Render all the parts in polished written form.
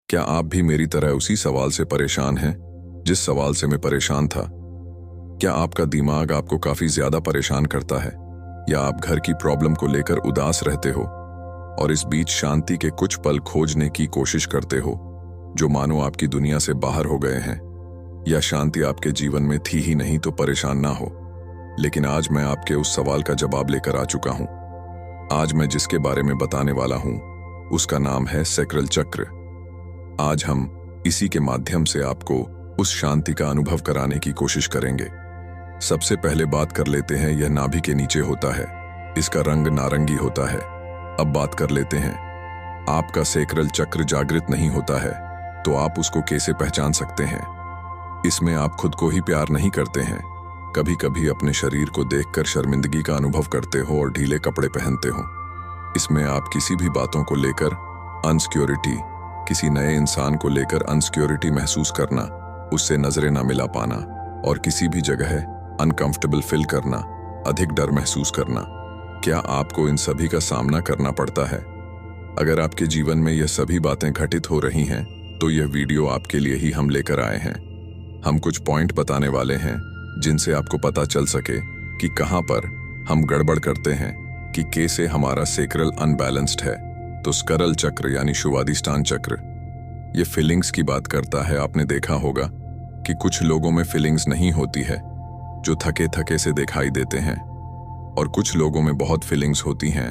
क्या आप भी मेरी तरह उसी सवाल से परेशान हैं जिस सवाल से मैं परेशान था? क्या आपका दिमाग आपको काफी ज्यादा परेशान करता है, या आप घर की प्रॉब्लम को लेकर उदास रहते हो और इस बीच शांति के कुछ पल खोजने की कोशिश करते हो जो मानो आपकी दुनिया से बाहर हो गए हैं, या शांति आपके जीवन में थी ही नहीं तो परेशान ना हो? लेकिन आज मैं आपके उस सवाल का जवाब लेकर आ चुका हूं। आज मैं जिसके बारे में बताने वाला हूं उसका नाम है सैक्रल चक्र। आज हम इसी के माध्यम से आपको उस शांति का अनुभव कराने की कोशिश करेंगे। सबसे पहले बात कर लेते हैं, यह नाभि के नीचे होता है। इसका रंग नारंगी होता है। अब बात कर लेते हैं, आपका सैक्रल चक्र जागृत नहीं होता है तो आप उसको कैसे पहचान सकते हैं? इसमें आप खुद को ही प्यार नहीं करते हैं, कभी कभी अपने शरीर को देखकर शर्मिंदगी का अनुभव करते हो और ढीले कपड़े पहनते हो। इसमें आप किसी भी बातों को लेकर अनसिक्योरिटी, किसी नए इंसान को लेकर अनसिक्योरिटी महसूस करना, उससे नजरें ना मिला पाना और किसी भी जगह अनकंफर्टेबल फील करना, अधिक डर महसूस करना। क्या आपको इन सभी का सामना करना पड़ता है? अगर आपके जीवन में यह सभी बातें घटित हो रही हैं तो यह वीडियो आपके लिए ही हम लेकर आए हैं। हम कुछ पॉइंट बताने वाले हैं जिनसे आपको पता चल सके कि कहां पर हम गड़बड़ करते हैं, कि कैसे हमारा सैक्रल अनबैलेंस्ड है। तो स्करल चक्र यानी शुवादिष्टान चक्र, ये फीलिंग्स की बात करता है। आपने देखा होगा कि कुछ लोगों में फीलिंग्स नहीं होती है, जो थके थके से दिखाई देते हैं, और कुछ लोगों में बहुत फीलिंग्स होती हैं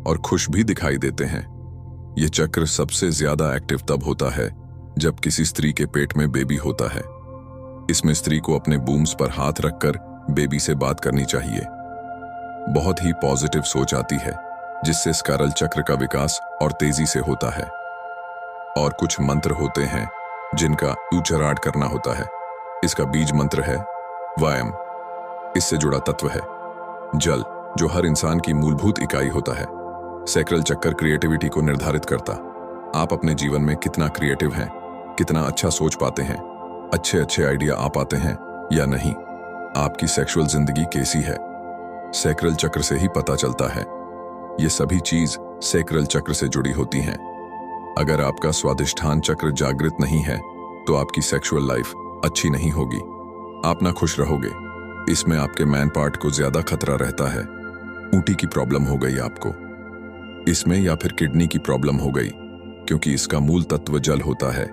और खुश भी दिखाई देते हैं। ये चक्र सबसे ज्यादा एक्टिव तब होता है जब किसी स्त्री के पेट में बेबी होता है। इसमें स्त्री को अपने बूम्स पर हाथ रखकर बेबी से बात करनी चाहिए। बहुत ही पॉजिटिव सोच आती है जिससे स्करल चक्र का विकास और तेजी से होता है। और कुछ मंत्र होते हैं जिनका उच्चारण करना होता है। इसका बीज मंत्र है वायम। इससे जुड़ा तत्व है जल, जो हर इंसान की मूलभूत इकाई होता है। सैक्रल चक्र क्रिएटिविटी को निर्धारित करता। आप अपने जीवन में कितना क्रिएटिव हैं, कितना अच्छा सोच पाते हैं, अच्छे अच्छे आइडिया आ पाते हैं या नहीं। आपकी सेक्सुअल जिंदगी कैसी है, सैक्रल चक्र से ही पता चलता है। ये सभी चीज सैक्रल चक्र से जुड़ी होती हैं। अगर आपका स्वादिष्ठान चक्र जागृत नहीं है तो आपकी सेक्सुअल लाइफ अच्छी नहीं होगी, आप ना खुश रहोगे। इसमें आपके मैन पार्ट को ज्यादा खतरा रहता है। ऊटी की प्रॉब्लम हो गई आपको इसमें, या फिर किडनी की प्रॉब्लम हो गई क्योंकि इसका मूल तत्व जल होता है,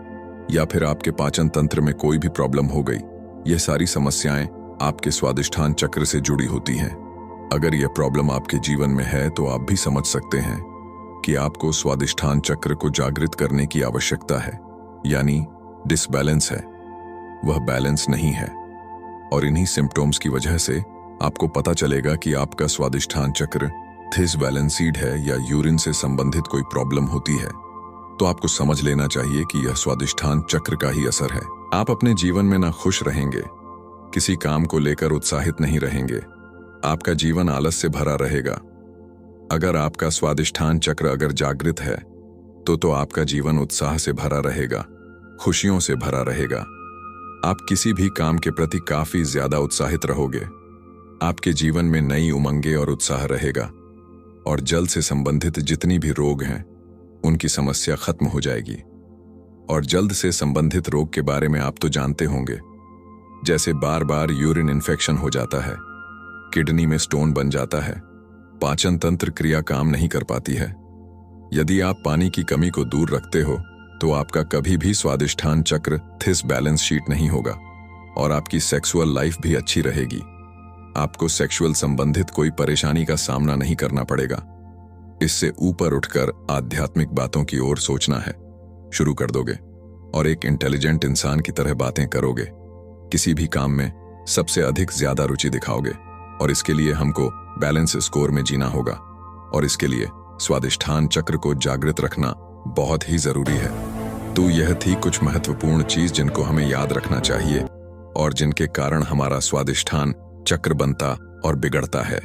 या फिर आपके पाचन तंत्र में कोई भी प्रॉब्लम हो गई। यह सारी समस्याएं आपके स्वादिष्ठान चक्र से जुड़ी होती हैं। अगर यह प्रॉब्लम आपके जीवन में है तो आप भी समझ सकते हैं कि आपको स्वादिष्ठान चक्र को जागृत करने की आवश्यकता है, यानी डिसबैलेंस है, वह बैलेंस नहीं है। और इन्हीं सिम्टम्स की वजह से आपको पता चलेगा कि आपका स्वादिष्ठान चक्र डिसबैलेंस्ड है या यूरिन से संबंधित कोई प्रॉब्लम होती है। तो आपको समझ लेना चाहिए कि यह स्वादिष्ठान चक्र का ही असर है। आप अपने जीवन में ना खुश रहेंगे, किसी काम को लेकर उत्साहित नहीं रहेंगे, आपका जीवन आलस से भरा रहेगा। अगर आपका स्वादिष्ठान चक्र अगर जागृत है तो आपका जीवन उत्साह से भरा रहेगा, खुशियों से भरा रहेगा। आप किसी भी काम के प्रति काफी ज्यादा उत्साहित रहोगे। आपके जीवन में नई उमंगे और उत्साह रहेगा, और जल से संबंधित जितनी भी रोग हैं उनकी समस्या खत्म हो जाएगी। और जल्द से संबंधित रोग के बारे में आप तो जानते होंगे, जैसे बार बार यूरिन इन्फेक्शन हो जाता है, किडनी में स्टोन बन जाता है, पाचन तंत्र क्रिया काम नहीं कर पाती है। यदि आप पानी की कमी को दूर रखते हो तो आपका कभी भी स्वादिष्ठान चक्र थिस बैलेंस शीट नहीं होगा, और आपकी सेक्सुअल लाइफ भी अच्छी रहेगी। आपको सेक्सुअल संबंधित कोई परेशानी का सामना नहीं करना पड़ेगा। इससे ऊपर उठकर आध्यात्मिक बातों की ओर सोचना है शुरू कर दोगे, और एक इंटेलिजेंट इंसान की तरह बातें करोगे। किसी भी काम में सबसे अधिक ज्यादा रुचि दिखाओगे, और इसके लिए हमको बैलेंस स्कोर में जीना होगा, और इसके लिए स्वादिष्ठान चक्र को जागृत रखना बहुत ही जरूरी है। तो यह थी कुछ महत्वपूर्ण चीज जिनको हमें याद रखना चाहिए और जिनके कारण हमारा स्वादिष्ठान चक्र बनता और बिगड़ता है।